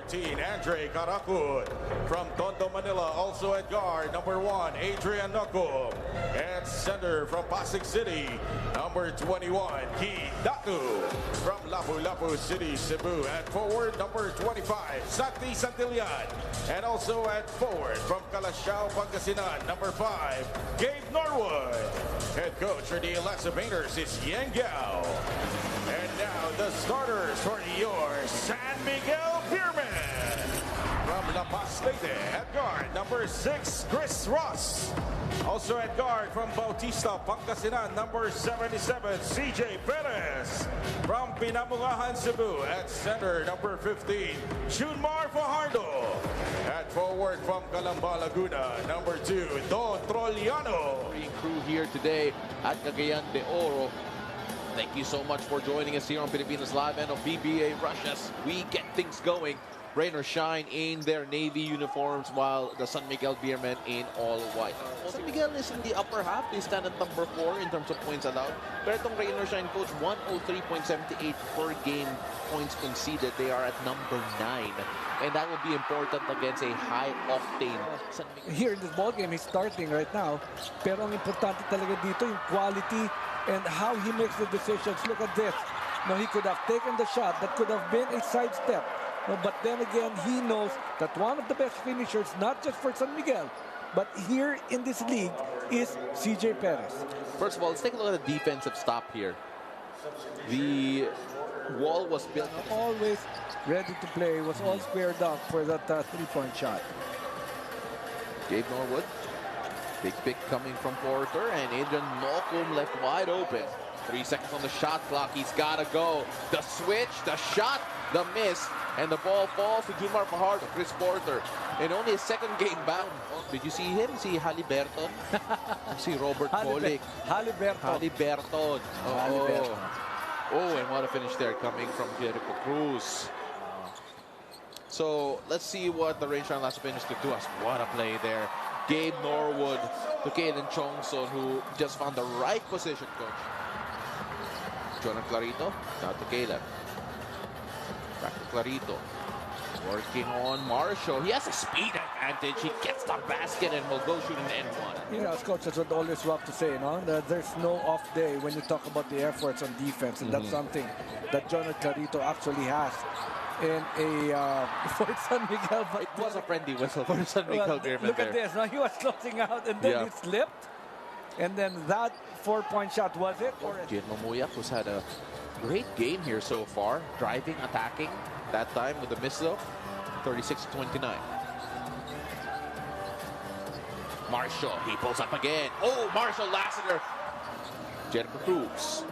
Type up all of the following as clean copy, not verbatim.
15, Andre Caracud. From Tondo, Manila, also at guard, number 1, Adrian Nocum. And center from Pasig City, number 21, Keith Datu. From Lapu-Lapu City, Cebu, at forward, number 25, Santi Santillan. And also at forward from Calasiao, Pangasinan, number 5, Gabe Norwood. Head coach for the Elasto Painters is Yang Gao. And now the starters for your San Miguel Beermen. From La Paz, Leyte, at guard, number 6, Chris Ross. Also at guard from Bautista, Pangasinan, number 77, CJ Perez. From Pinamungahan, Cebu, at center, number 15, Junmar Fajardo. At forward from Calamba, Laguna, number 2, Don Troliano. Crew here today at Cagayan de Oro. Thank you so much for joining us here on Pilipinas Live and on PBA Rush as we get things going. Rain or shine in their navy uniforms while the San Miguel Beermen in all white. San Miguel is in the upper half. They stand at number 4 in terms of points allowed. Pero itong rain or shine, coach, 103.78 per game points conceded. They are at number 9. And that will be important against a high-octane San Miguel. Here in this ball game, he's starting right now. Pero ang importante talaga dito, yung quality and how he makes the decisions. Look at this. No, he could have taken the shot. That could have been a sidestep. No, but then again, he knows that one of the best finishers, not just for San Miguel, but here in this league, is CJ Perez. First of all, let's take a look at the defensive stop here. The wall was built. Always ready to play, was all squared up for that three-point shot. Gabe Norwood. Big pick coming from Porter, and Adrian Nocum left wide open. 3 seconds on the shot clock. He's got to go. The switch, the shot, the miss, and the ball falls to Junmar Fajardo, Chris Porter. And only a second game bound. Did you see him? See Haliburton? See Robert Colic. Haliburton. Oh, and what a finish there coming from Jericho Cruz. So let's see what the Shine Elasto Painters could do. What a play there. Gabe Norwood to Kaden Chongson, who just found the right position, coach. Jonathan Clarito, now to Caleb. Back to Clarito. Working on Marshall. He has a speed advantage. He gets the basket and will go shoot an N1. You know, as coaches would always love to say, no, that there's no off day when you talk about the efforts on defense. And that's something that Jonathan Clarito actually has. In a for San Miguel, but it was a friendly whistle for San Miguel. Look at this. Now he was closing out, and then he slipped, and then that 4-point shot was it? Gian Mamuyak, who's had a great game here so far, driving, attacking. That time with the miss though, 36-29. Marshall, he pulls up again. Oh, Marshall Lassiter. Jericho Cruz.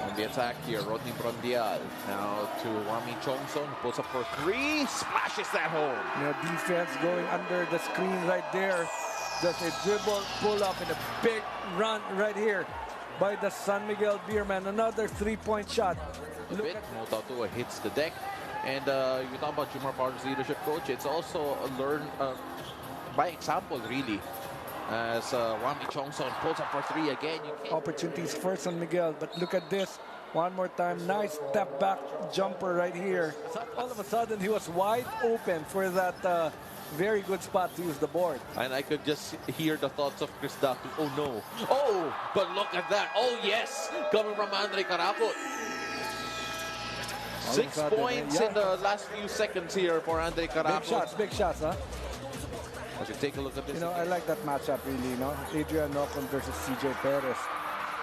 On the attack here, Rodney Brondial. Now to Wami Chongson, pulls up for 3, splashes that home. You know, defense going under the screen right there. Just a dribble, pull up, and a big run right here by the San Miguel Beermen. Another 3-point shot. Motatua hits the deck. And you talk about Junmar Fajardo's leadership, coach. It's also a learn by example, really. As Wami Chongson pulls up for 3 again. Opportunities for San Miguel, but look at this. One more time, nice step back jumper right here. All of a sudden, he was wide open for that very good spot to use the board. And I could just hear the thoughts of Chris Datu. Oh no. Oh, but look at that. Oh yes, coming from Andre Caracud. 6 points in the last few seconds here for Andre Caracud. Big shots, huh? As you take a look at this. You know, I like that matchup really, you know. Adrian Nocum versus CJ Perez.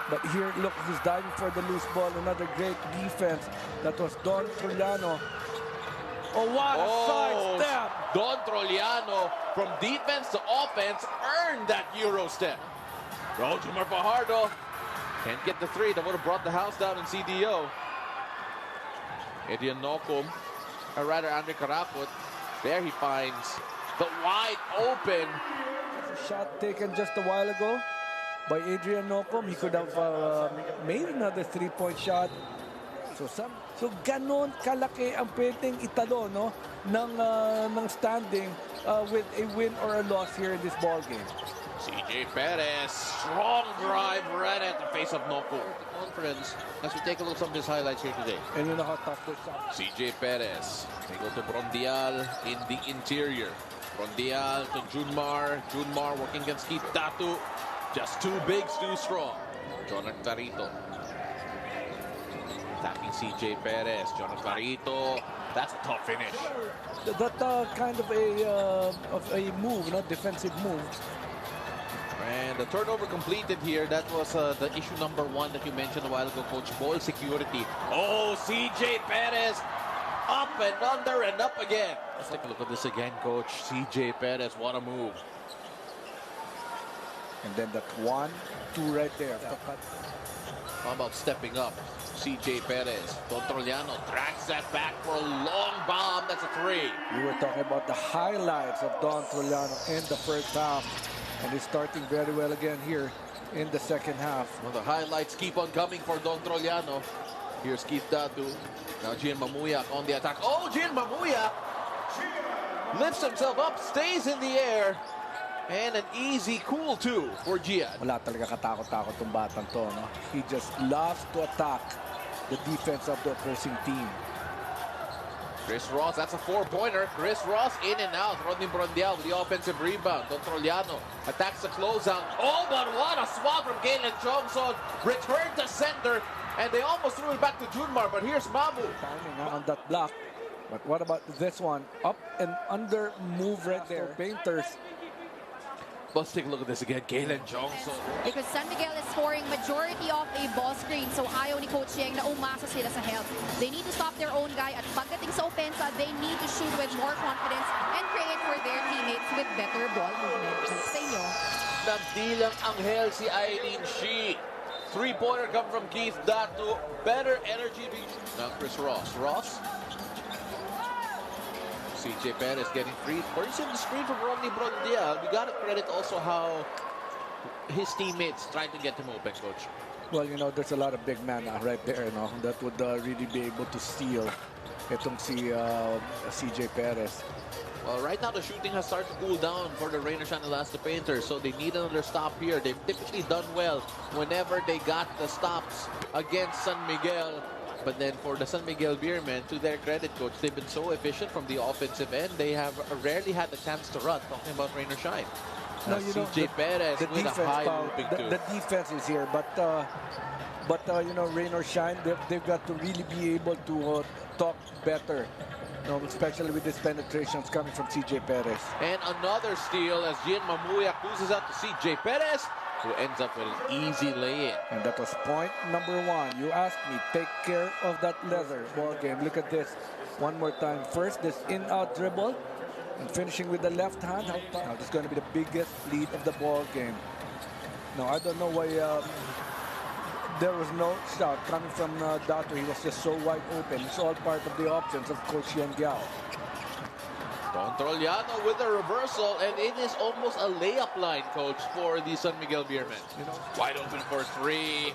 But here, look, he's diving for the loose ball. Another great defense. That was Don Troliano. Oh, what a side step! Don Troliano, from defense to offense, earned that Euro step. Junmar Fajardo can't get the 3. That would have brought the house down in CDO. Adrian Nocum, or rather Andre Caracud. There he finds the wide open. A shot taken just a while ago by Adrian Nocum. He could have made another 3-point shot. So ganon kalaki ang pwedeng italo, no, ng standing with a win or a loss here in this ball game. CJ Perez, strong drive right at the face of Noko. Friends, as we take a look at some of his highlights here today. And you know how tough this is. CJ Perez, they go to Brondial in the interior. Brondial to Junmar. Junmar working against Keith Datu. Just too big, too strong. Jonathan Clarito. Attacking CJ Perez. Jonathan Clarito. That's a tough finish. That kind of a move, not defensive move. And the turnover completed here. That was the issue number one that you mentioned a while ago, Coach. Ball security. Oh, CJ Perez. Up and under and up again. Let's take a look at this again, Coach. CJ Perez, what a move. And then that 1-2 right there. How about stepping up? CJ Perez. Don Troliano drags that back for a long bomb. That's a 3. We were talking about the highlights of Don Troliano in the first half. And he's starting very well again here in the second half. Well, the highlights keep on coming for Don Troliano. Here's Keith Datu. Now Gian Mamuyak on the attack. Oh, Gian Mamuyak lifts himself up, stays in the air. And an easy cool 2 for Gian. Wala talaga katakot-takot tong batang to, no? He just loves to attack the defense of the opposing team. Chris Ross, that's a 4-pointer. Chris Ross in and out. Rodney Brondial with the offensive rebound. Don Troliano attacks the closeout. Oh, but what a swat from Galen Johnson. Return to center. And they almost threw it back to Junmar, but here's Mabu. Timing on that block. But what about this one? Up and under move right there. Painters. Let's take a look at this again. Galen Johnson. Because San Miguel is scoring majority of a ball screen. So ayaw ni Coach Yeng na umasa sila sa help. They need to stop their own guy. At pagdating sa opensa, they need to shoot with more confidence and create for their teammates with better ball movement. Sa inyo. Nagdilang anghel si Eileen Shi. 3-pointer come from Keith Datu. Better energy. Now Chris Ross. Ross. CJ Perez getting free. Or you see the screen from Rodney Brondial. We got to credit also how his teammates tried to get him open, Coach. Well, you know, there's a lot of big men right there, you know, that would really be able to steal itong si CJ Perez. Well, right now the shooting has started to cool down for the Shine Elasto Painters, so they need another stop here. They've typically done well whenever they got the stops against San Miguel. But then for the San Miguel Beermen, to their credit, Coach, they've been so efficient from the offensive end. They have rarely had the chance to run. Talking about Shine. No, you know, CJ Perez with a high looping too. The defense is here, but you know, Shine, they've got to really be able to talk better. You know, especially with these penetrations coming from CJ Perez. And another steal as Gian Mamuyak loses out to CJ Perez, who ends up with an easy lay-in. And that was point number 1. You asked me, take care of that leather ball game. Look at this. One more time. First, this in-out dribble. And finishing with the left hand. Now, this is going to be the biggest lead of the ball game. Now, I don't know why there was no shot coming from Datu. He was just so wide open. It's all part of the options of Coach Yan Giao. Don Troliano with a reversal, and it is almost a layup line, Coach, for the San Miguel Beermen. You know, wide open for 3.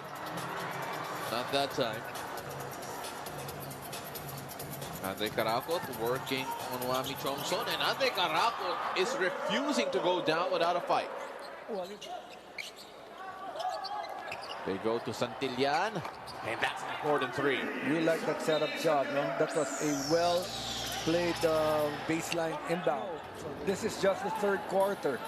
Not that time. Andre Karakot working on Wami Chomson, and Andre Karakot is refusing to go down without a fight. They go to Santillan, and that's an important 3. You like that setup job, no? That was a well-played baseline inbound. This is just the third quarter.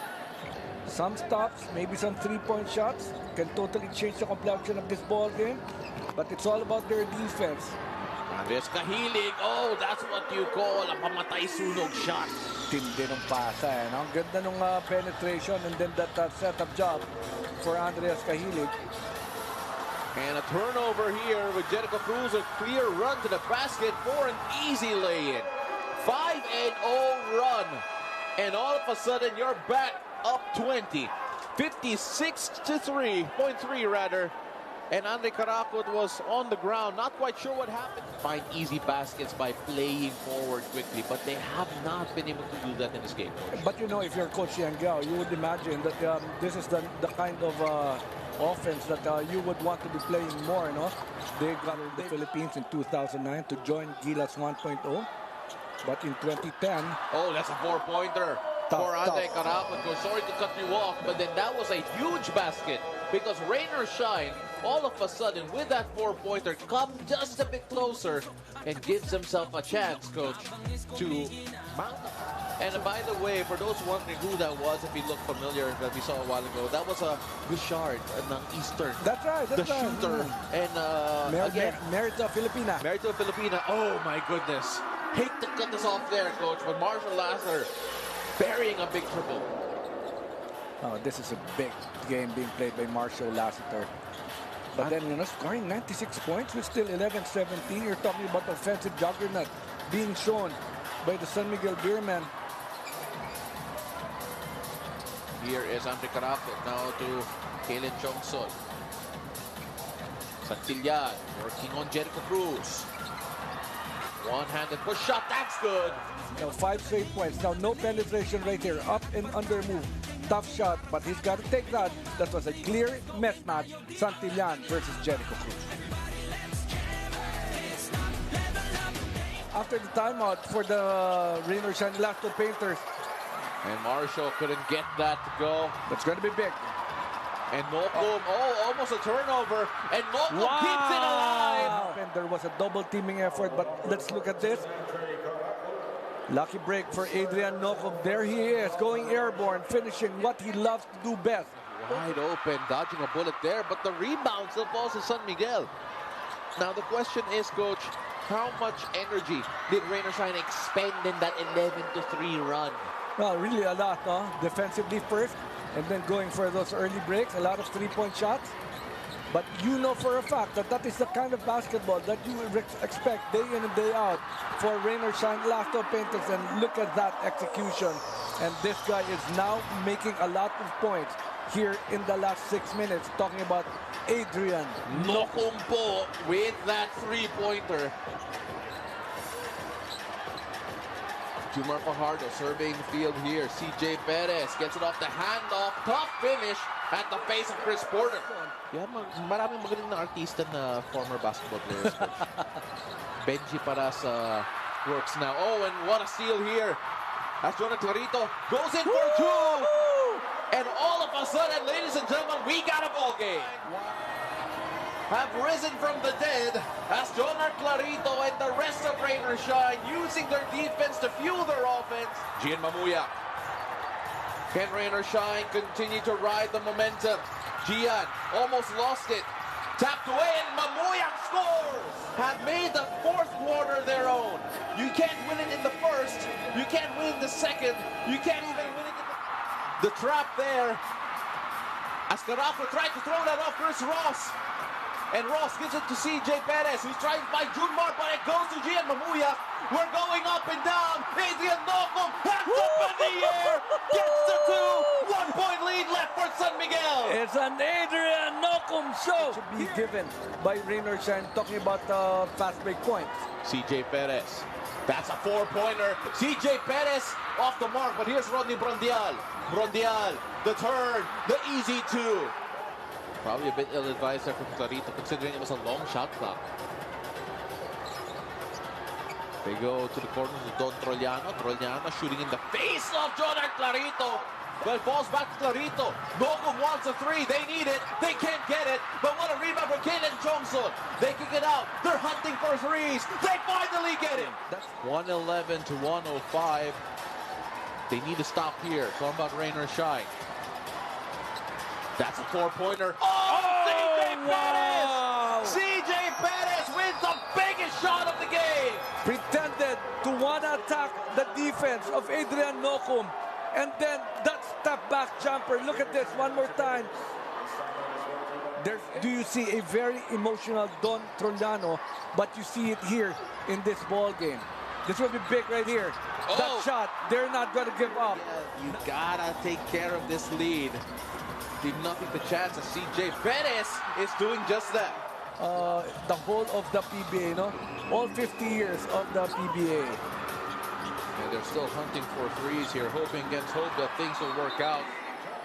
Some stops, maybe some three-point shots can totally change the complexion of this ball game. But it's all about their defense. Andres Kahilig, oh, that's what you call a pamatay sunog shot. Tindi ng pasa, eh, no? Ang ganda ng penetration and then that setup job for Andres Kahilig. And a turnover here with Jericho Cruz, a clear run to the basket for an easy lay-in. 5-0 run. And all of a sudden, you're back up 20. 56-3.3 rather. And Andre Karakot was on the ground, not quite sure what happened. Find easy baskets by playing forward quickly, but they have not been able to do that in this game, Coach. But you know, if you're Coach Yan Giao, you would imagine that this is the kind of offense that you would want to be playing more, no? They got the Philippines in 2009 to join Gilas 1.0. But in 2010... Oh, that's a 4-pointer. for Ate Carapon. Sorry to cut you off, but then that was a huge basket because Rain or Shine, all of a sudden, with that 4-pointer, come just a bit closer and gives himself a chance, Coach, to mount. And by the way, for those wondering who that was, if you look familiar, that we saw a while ago, that was a Bouchard ng Eastern. That's right. The shooter. And again, Merito Filipina. Merito Filipina. Oh my goodness. Hate to cut this off there, Coach, but Marshall Lasser burying a big triple. Oh, this is a big game being played by Marshall Lassiter. But then, you know, scoring 96 points with still 11-17. You're talking about offensive juggernaut being shown by the San Miguel Beermen. Here is Andre Carapon now to Kalen Johnson. Santillan working on Jericho Cruz. One-handed push shot, that's good. Now 5 straight points. Now no penetration right here. Up and under move. Tough shot, but he's got to take that. That was a clear mismatch. Santillan versus Jericho Cruz. After the timeout for the Shine Elasto Painters. And Marshall couldn't get that to go. That's going to be big. And Nokum, almost a turnover. And Nokum keeps it alive. And there was a double teaming effort, but let's look at this. Lucky break for Adrian Nokum. There he is, going airborne, finishing what he loves to do best. Wide open, dodging a bullet there, but the rebound still falls to San Miguel. Now the question is, Coach, how much energy did Rain or Shine expend in that 11-3 run? Well, really a lot, no? Defensively first, and then going for those early breaks, a lot of three-point shots. But you know for a fact that that is the kind of basketball that you expect day in and day out for Rain or Shine Elasto Painters. And look at that execution. And this guy is now making a lot of points here in the last 6 minutes. Talking about Adrian Nokum po with that three-pointer. Jumar Fajardo surveying the field here. CJ Perez gets it off the handoff. Tough finish at the face of Chris Porter. Yeah, maraming magaling na artista na former basketball players. Benji Paras works now. Oh, and what a steal here. As Jonah Clarito goes in for two. And all of a sudden, ladies and gentlemen, we got a ball game. Have risen from the dead as Jonar Clarito and the rest of Rain or Shine using their defense to fuel their offense. Gian Mamuya. Can Rain or Shine continue to ride the momentum? Gian almost lost it. Tapped away and Mamuya scores! Have made the fourth quarter their own. You can't win it in the first. You can't win in the second. You can't even win it in the trap there. As Carapon tried to throw that off Chris Ross. And Ross gives it to CJ Perez, who's trying to find Junmar, but it goes to Gian Mamuya. We're going up and down. Adrian Nokum hands up in the air, gets the two. 1 point lead left for San Miguel. It's an Adrian Nokum show. To be given by Rain or Shine, talking about fast break points. CJ Perez. That's a 4-pointer. CJ Perez off the mark, but here's Rodney Brondial. Brondial, the turn, the easy two. Probably a bit ill-advised there from Clarito, considering it was a long shot clock. They go to the corner to Don Trollano. Trollano shooting in the face of Jonar Clarito. But it falls back to Clarito. Nokum wants a three. They need it. They can't get it. But what a rebound for Kalen Johnson. They kick it out. They're hunting for threes. They finally get it. That's 111 to 105. They need to stop here. Talking about Rain or Shine. That's a 4-pointer. Oh, CJ Perez! CJ Perez wins the biggest shot of the game. Pretended to wanna attack the defense of Adrian Nokum. And then that step back jumper. Look at this one more time. Do you see a very emotional Don Trollano, but you see it here in this ball game. This will be big right here. Oh. That shot, they're not gonna give up. Yeah, you gotta take care of this lead. Leave nothing to chance as CJ Perez is doing just that. The whole of the PBA, no? All 50 years of the PBA. And they're still hunting for threes here, hoping against hope that things will work out.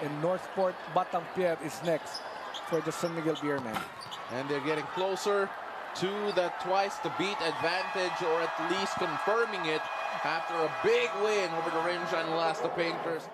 And Northport Batang Pier is next for the San Miguel Beermen. And they're getting closer to that twice the beat advantage, or at least confirming it after a big win over the Shine Elasto Painters.